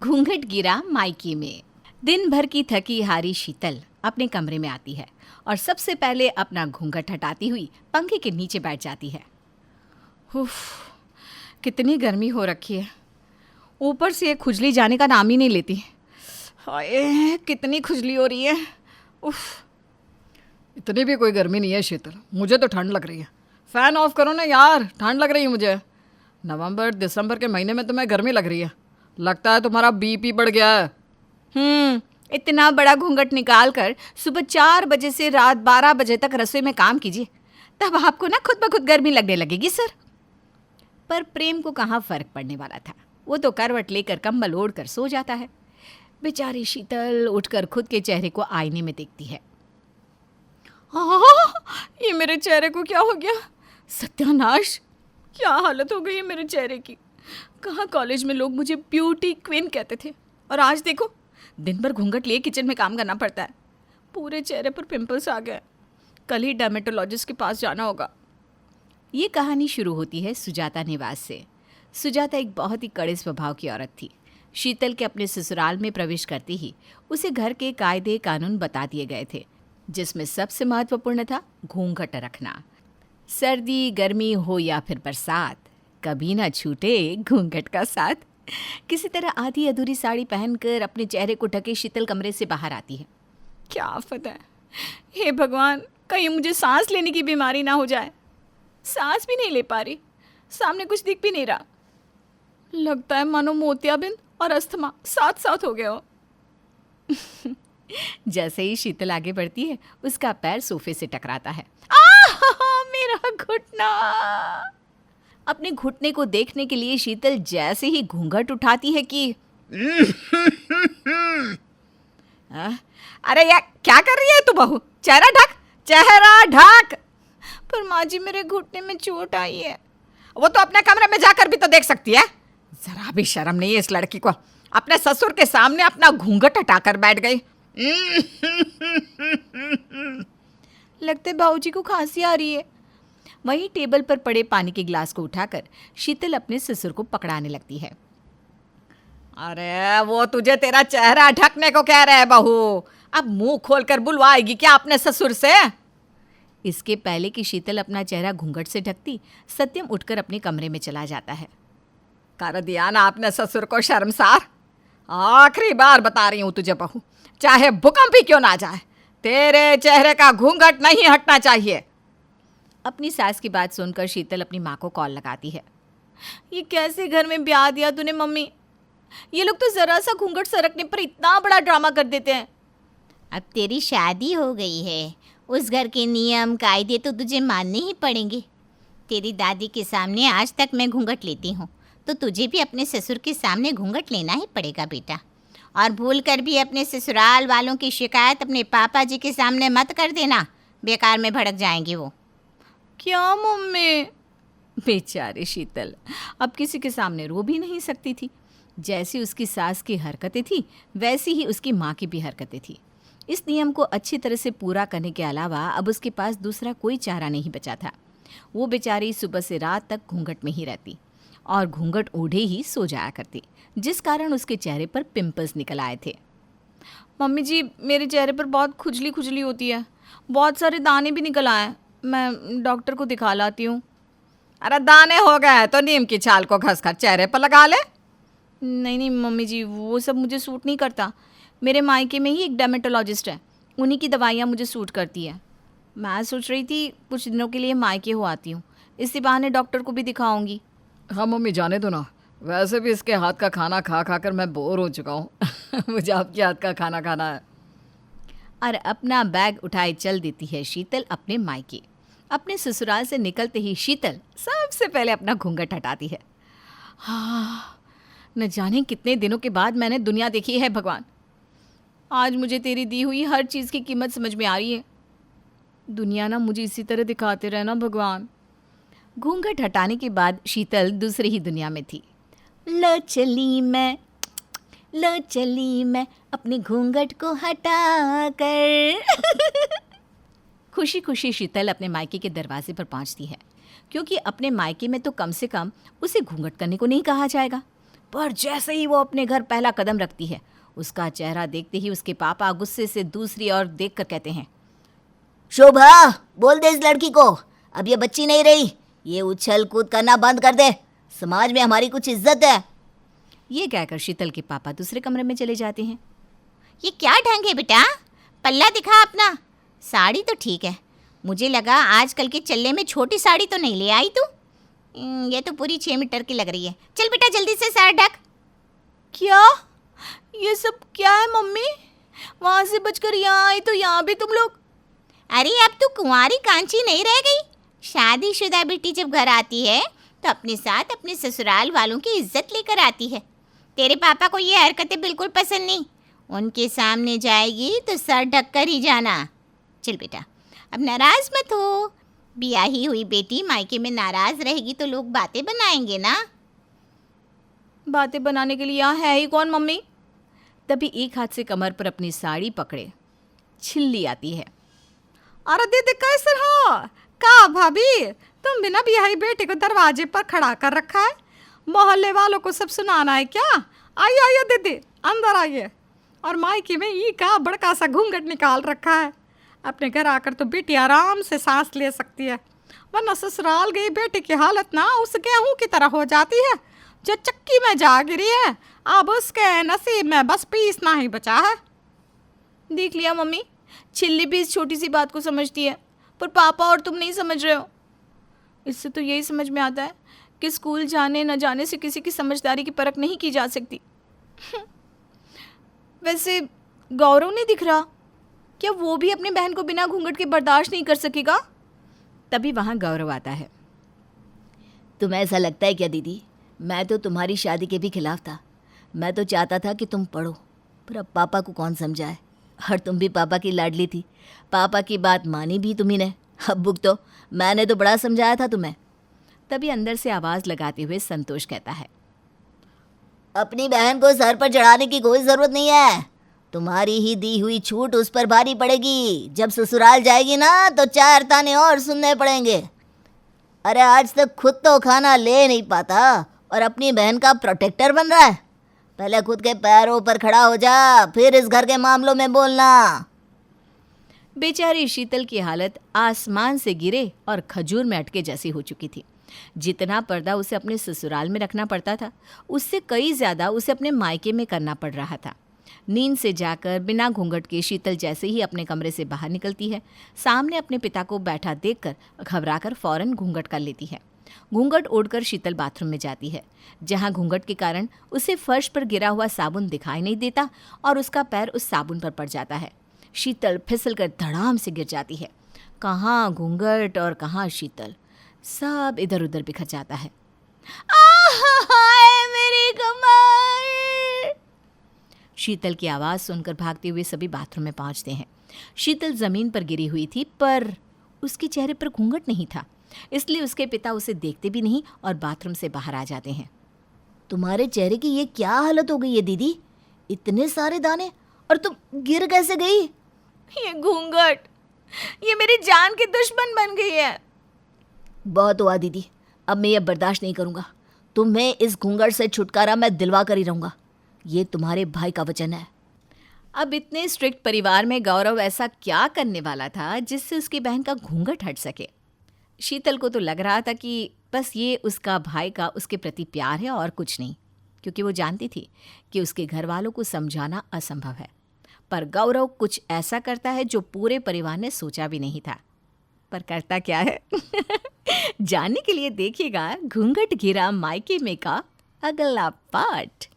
घूंघट गिरा मायके में। दिन भर की थकी हारी शीतल अपने कमरे में आती है और सबसे पहले अपना घूंघट हटाती हुई पंखे के नीचे बैठ जाती है। उफ, कितनी गर्मी हो रखी है। ऊपर से खुजली जाने का नाम ही नहीं लेती। हाय, कितनी खुजली हो रही है। उफ, इतनी भी कोई गर्मी नहीं है शीतल, मुझे तो ठंड लग रही है। फ़ैन ऑफ करो ना यार, ठंड लग रही है मुझे। नवंबर दिसंबर के महीने में तुम्हें गर्मी लग रही है। लगता है तुम्हारा बीपी बढ़ गया है। इतना बड़ा घूंघट निकाल कर सुबह 4 बजे से रात 12 बजे तक रसोई में काम कीजिए, तब आपको ना खुद ब खुद गर्मी लगने लगेगी सर। पर प्रेम को कहाँ फर्क पड़ने वाला था। वो तो करवट लेकर कंबल ओढ़ कर सो जाता है। बेचारी शीतल उठकर खुद के चेहरे को आईने में देखती है। ये मेरे चेहरे को क्या हो गया? सत्यानाश, क्या हालत हो गई है मेरे चेहरे की। कहाँ कॉलेज में लोग मुझे ब्यूटी क्वीन कहते थे, और आज देखो दिन भर घूंघट लिए किचन में काम करना पड़ता है। पूरे चेहरे पर पिंपल्स आ गए। कल ही डर्मेटोलॉजिस्ट के पास जाना होगा। ये कहानी शुरू होती है सुजाता निवास से। सुजाता एक बहुत ही कड़े स्वभाव की औरत थी। शीतल के अपने ससुराल में प्रवेश करते ही उसे घर के कायदे कानून बता दिए गए थे, जिसमें सबसे महत्वपूर्ण था घूंघट रखना। सर्दी गर्मी हो या फिर बरसात, कभी ना छूटे घूंघट का साथ। किसी तरह आधी अधूरी साड़ी पहनकर अपने चेहरे को ढके शीतल कमरे से बाहर आती है। क्या आफत है, हे भगवान, कहीं मुझे सांस लेने की बीमारी ना हो जाए। सांस भी नहीं ले पा रही, सामने कुछ दिख भी नहीं रहा। लगता है मानो मोतियाबिंद और अस्थमा साथ साथ हो गया हो। जैसे ही शीतल आगे बढ़ती है, उसका पैर सोफे से टकराता है। मेरा घुटना। अपने घुटने को देखने के लिए शीतल जैसे ही घूंघट उठाती है कि अरे यार, क्या कर रही है तू बहू? चेहरा ढक, चेहरा ढक। पर माँ जी, मेरे घुटने में चोट आई है। वो तो अपने कमरे में जाकर भी तो देख सकती है। जरा भी शर्म नहीं है इस लड़की को। अपने ससुर के सामने अपना घूंघट हटाकर बैठ गई। लगता है बाबूजी को खांसी आ रही है। वहीं टेबल पर पड़े पानी के गिलास को उठाकर शीतल अपने ससुर को पकड़ाने लगती है। अरे वो तुझे तेरा चेहरा ढकने को कह रहे हैं बहू। अब मुंह खोलकर बुलवाएगी क्या अपने ससुर से? इसके पहले कि शीतल अपना चेहरा घूंघट से ढकती, सत्यम उठकर अपने कमरे में चला जाता है। कर दिया ना अपने ससुर को शर्मसार। आखिरी बार बता रही हूँ तुझे बहू, चाहे भूकंप ही क्यों ना जाए, तेरे चेहरे का घूंघट नहीं हटना चाहिए। अपनी सास की बात सुनकर शीतल अपनी माँ को कॉल लगाती है। ये कैसे घर में ब्याह दिया तूने मम्मी? ये लोग तो जरा सा घूंघट सरकने पर इतना बड़ा ड्रामा कर देते हैं। अब तेरी शादी हो गई है, उस घर के नियम कायदे तो तुझे मानने ही पड़ेंगे। तेरी दादी के सामने आज तक मैं घूंघट लेती हूँ, तो तुझे भी अपने ससुर के सामने घूंघट लेना ही पड़ेगा बेटा। और भूल कर भी अपने ससुराल वालों की शिकायत अपने पापा जी के सामने मत कर देना, बेकार में भड़क जाएंगे वो। क्या मम्मी? बेचारी शीतल अब किसी के सामने रो भी नहीं सकती थी। जैसी उसकी सास की हरकतें थी, वैसी ही उसकी माँ की भी हरकतें थी। इस नियम को अच्छी तरह से पूरा करने के अलावा अब उसके पास दूसरा कोई चारा नहीं बचा था। वो बेचारी सुबह से रात तक घूंघट में ही रहती और घूंघट ओढ़े ही सो जाया करती, जिस कारण उसके चेहरे पर पिंपल्स निकल आए थे। मम्मी जी, मेरे चेहरे पर बहुत खुजली खुजली होती है, बहुत सारे दाने भी निकल आए। मैं डॉक्टर को दिखा लाती हूँ। अरे दाने हो गए तो नीम की छाल को घसकर चेहरे पर लगा ले। नहीं नहीं मम्मी जी, वो सब मुझे सूट नहीं करता। मेरे मायके में ही एक डर्मेटोलॉजिस्ट है, उन्हीं की दवाइयाँ मुझे सूट करती है। मैं सोच रही थी कुछ दिनों के लिए मायके हो आती हूँ, इसी बहाने डॉक्टर को भी दिखाऊंगी। हाँ मम्मी, जाने दो ना। वैसे भी इसके हाथ का खाना खा खा कर मैं बोर हो चुका हूँ। मुझे आपके हाथ का खाना खाना है। और अपना बैग उठाए चल देती है शीतल अपने मायके। अपने ससुराल से निकलते ही शीतल सबसे पहले अपना घूंघट हटाती है। हाँ, न जाने कितने दिनों के बाद मैंने दुनिया देखी है भगवान। आज मुझे तेरी दी हुई हर चीज़ की कीमत समझ में आ रही है। दुनिया ना मुझे इसी तरह दिखाते रहना भगवान। घूंघट हटाने के बाद शीतल दूसरी ही दुनिया में थी। लो चली मैं अपने घूंघट को हटा कर। खुशी खुशी शीतल अपने मायके के दरवाजे पर पहुंचती है, क्योंकि अपने मायके में तो कम से कम उसे घूंघट करने को नहीं कहा जाएगा। पर जैसे ही वो अपने घर पहला कदम रखती है, उसका चेहरा देखते ही उसके पापा गुस्से से दूसरी ओर देखकर कहते हैं, शोभा, बोल दे इस लड़की को, अब ये बच्ची नहीं रही, ये उछल कूद करना बंद कर दे, समाज में हमारी कुछ इज्जत है। ये कहकर शीतल के पापा दूसरे कमरे में चले जाते हैं। ये क्या ढंग है बेटा, पल्ला दिखा अपना। साड़ी तो ठीक है, मुझे लगा आजकल के चल्ले में छोटी साड़ी तो नहीं ले आई तू। ये तो पूरी 6 मीटर की लग रही है। चल बेटा जल्दी से सर ढक। क्या ये सब क्या है मम्मी? वहां से बचकर यहाँ आई तो यहाँ भी तुम लोग? अरे अब तू कुंवारी कांची नहीं रह गई। शादीशुदा बेटी जब घर आती है तो अपने साथ अपने ससुराल वालों की इज्जत लेकर आती है। तेरे पापा को ये हरकतें बिल्कुल पसंद नहीं। उनके सामने जाएगी तो सर ढक कर ही जाना। चल बेटा अब नाराज मत हो। ब्याही हुई बेटी मायके में नाराज रहेगी तो लोग बातें बनाएंगे ना। बातें बनाने के लिए यहाँ है ही कौन मम्मी? तभी एक हाथ से कमर पर अपनी साड़ी पकड़े छिल्ली आती है। अरे दीदी कैसे हो? का भाभी, तुम बिना ब्याही बेटे को दरवाजे पर खड़ा कर रखा है? मोहल्ले वालों को सब सुनाना है क्या? आइए आइए दीदी, अंदर आइए। और मायके में ई का बड़का सा घूंघट निकाल रखा है। अपने घर आकर तो बेटी आराम से सांस ले सकती है, वरना ससुराल गई बेटी की हालत ना उस गेहूं की तरह हो जाती है जो चक्की में जा गिरी है। अब उसके नसीब में बस पीसना ही बचा है। देख लिया मम्मी, छिल्ली भी इस छोटी सी बात को समझती है, पर पापा और तुम नहीं समझ रहे हो। इससे तो यही समझ में आता है कि स्कूल जाने न जाने से किसी की समझदारी की परख नहीं की जा सकती। वैसे गौरव नहीं दिख रहा, क्या वो भी अपनी बहन को बिना घूंघट के बर्दाश्त नहीं कर सकेगा? तभी वहाँ गौरव आता है। तुम्हें ऐसा लगता है क्या दीदी? मैं तो तुम्हारी शादी के भी खिलाफ था। मैं तो चाहता था कि तुम पढ़ो, पर अब पापा को कौन समझाए। और तुम भी पापा की लाडली थी, पापा की बात मानी भी तुम्ही ने। अब्बू तो मैंने तो बड़ा समझाया था तुम्हें। तभी अंदर से आवाज़ लगाते हुए संतोष कहता है, अपनी बहन को सर पर चढ़ाने की कोई ज़रूरत नहीं है। तुम्हारी ही दी हुई छूट उस पर भारी पड़ेगी। जब ससुराल जाएगी ना तो 4 ताने और सुनने पड़ेंगे। अरे आज तक खुद तो खाना ले नहीं पाता और अपनी बहन का प्रोटेक्टर बन रहा है। पहले खुद के पैरों पर खड़ा हो जा, फिर इस घर के मामलों में बोलना। बेचारी शीतल की हालत आसमान से गिरे और खजूर में अटके जैसी हो चुकी थी। जितना पर्दा उसे अपने ससुराल में रखना पड़ता था, उससे कई ज़्यादा उसे अपने मायके में करना पड़ रहा था। नींद से जाकर बिना घूंघट के शीतल जैसे ही अपने कमरे से बाहर निकलती है, सामने अपने पिता को बैठा देखकर घबराकर फौरन घूंघट कर लेती है। घूंघट ओढ़कर शीतल बाथरूम में जाती है, जहां घूंघट के कारण उसे फर्श पर गिरा हुआ साबुन दिखाई नहीं देता और उसका पैर उस साबुन पर पड़ जाता है। शीतल फिसलकर धड़ाम से गिर जाती है। कहाँ घूंघट और कहाँ शीतल, सब इधर उधर बिखर जाता है। मेरी कमर! शीतल की आवाज़ सुनकर भागते हुए सभी बाथरूम में पहुंचते हैं। शीतल ज़मीन पर गिरी हुई थी, पर उसके चेहरे पर घूंघट नहीं था, इसलिए उसके पिता उसे देखते भी नहीं और बाथरूम से बाहर आ जाते हैं। तुम्हारे चेहरे की ये क्या हालत हो गई है दीदी? इतने सारे दाने, और तुम गिर कैसे गई? ये घूंघट, ये मेरी जान की दुश्मन बन गई है। बहुत हुआ दीदी, अब मैं ये बर्दाश्त नहीं करूँगा। तुम्हें इस घूंघट से छुटकारा मैं दिलवा कर ही रहूँगा। ये तुम्हारे भाई का वचन है। अब इतने स्ट्रिक्ट परिवार में गौरव ऐसा क्या करने वाला था जिससे उसकी बहन का घूंघट हट सके? शीतल को तो लग रहा था कि बस ये उसका भाई का उसके प्रति प्यार है और कुछ नहीं, क्योंकि वो जानती थी कि उसके घर वालों को समझाना असंभव है। पर गौरव कुछ ऐसा करता है जो पूरे परिवार ने सोचा भी नहीं था। पर करता क्या है? जानने के लिए देखिएगा घूंघट घिरा मायके में का अगला पार्ट।